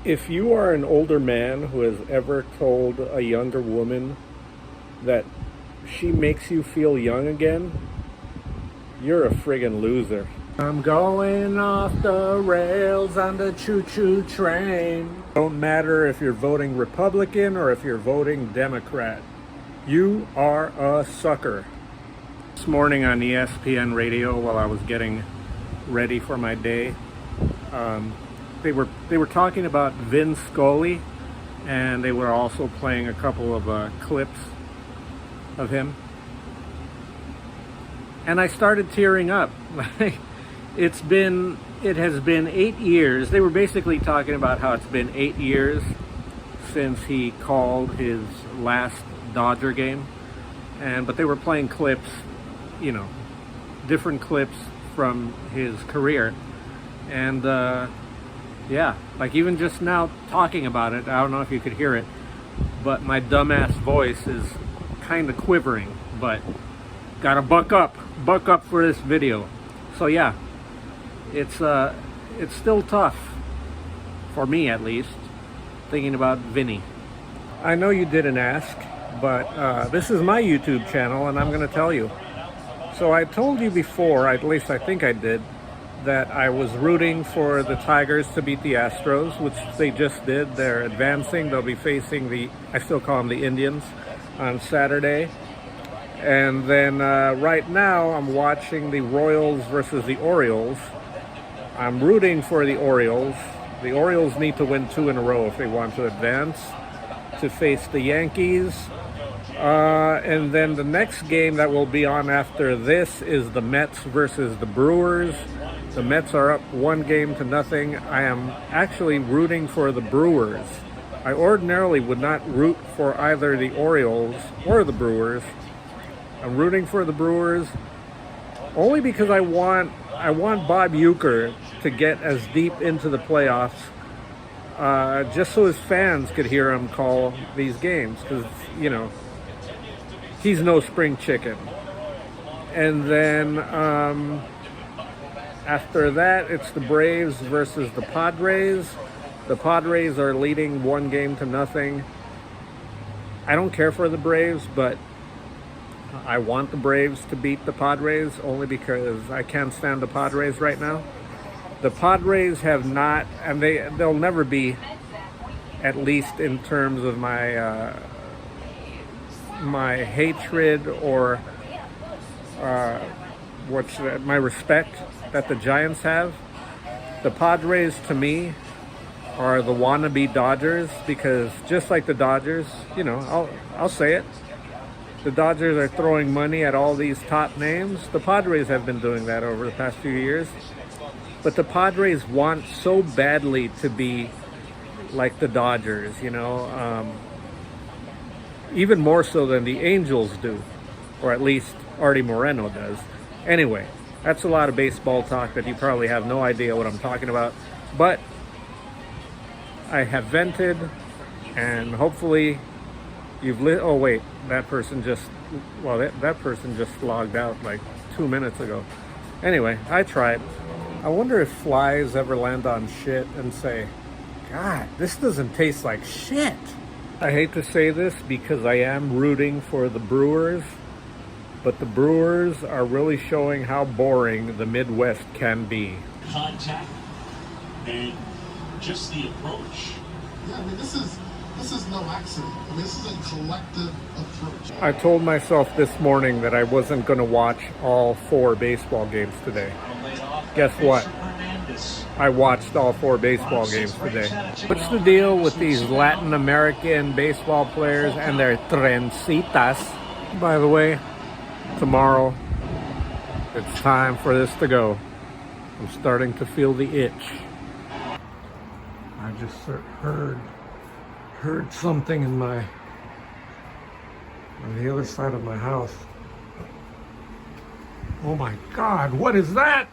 If you are an older man who has ever told a younger woman that she makes you feel young again, you're a friggin' loser. I'm going off the rails on the choo-choo train. Don't matter if you're voting Republican or if you're voting Democrat. You are a sucker. This morning on ESPN radio, while I was getting ready for my day, they were talking about Vin Scully, and they were also playing a couple of clips of him, and I started tearing up. It has been 8 years. They were basically talking about how it's been 8 years since he called his last Dodger game, but they were playing clips, different clips from his career, and yeah, like even just now talking about it, I don't know if you could hear it, but my dumbass voice is kind of quivering, but gotta buck up for this video. So yeah, it's still tough, for me at least, thinking about Vinny. I know you didn't ask, but this is my YouTube channel and I'm gonna tell you. So I told you before, at least I think I did, that I was rooting for the Tigers to beat the Astros, which they just did. They're advancing. They'll be facing I still call them the Indians, on Saturday. And then right now I'm watching the Royals versus the Orioles. I'm rooting for the Orioles. The Orioles need to win 2 in a row if they want to advance to face the Yankees. And then the next game that will be on after this is the Mets versus the Brewers. The Mets are up 1-0. I am actually rooting for the Brewers. I ordinarily would not root for either the Orioles or the Brewers. I'm rooting for the Brewers only because I want Bob Uecker to get as deep into the playoffs, just so his fans could hear him call these games, because he's no spring chicken. And then after that, it's the Braves versus the Padres. The Padres are leading 1-0. I don't care for the Braves, but I want the Braves to beat the Padres only because I can't stand the Padres right now. The Padres have not, and they'll never be, at least in terms of my hatred or my respect that the Giants have. The Padres, to me, are the wannabe Dodgers, because just like the Dodgers, I'll say it, the Dodgers are throwing money at all these top names. The Padres have been doing that over the past few years, but the Padres want so badly to be like the Dodgers, even more so than the Angels do, or at least Artie Moreno does. Anyway, that's a lot of baseball talk that you probably have no idea what I'm talking about, but I have vented, and hopefully you've oh wait, that person just logged out like 2 minutes ago. Anyway, I tried. I wonder if flies ever land on shit and say, God, this doesn't taste like shit. I hate to say this because I am rooting for the Brewers, but the Brewers are really showing how boring the Midwest can be. Contact and just the approach. Yeah, I mean, this is no accident. I mean, this is a collective approach. I told myself this morning that I wasn't going to watch all 4 baseball games today. Guess what? I watched all 4 baseball games today. What's the deal with these Latin American baseball players and their trencitas? By the way, tomorrow, it's time for this to go. I'm starting to feel the itch. I just heard something on the other side of my house. Oh my God, what is that?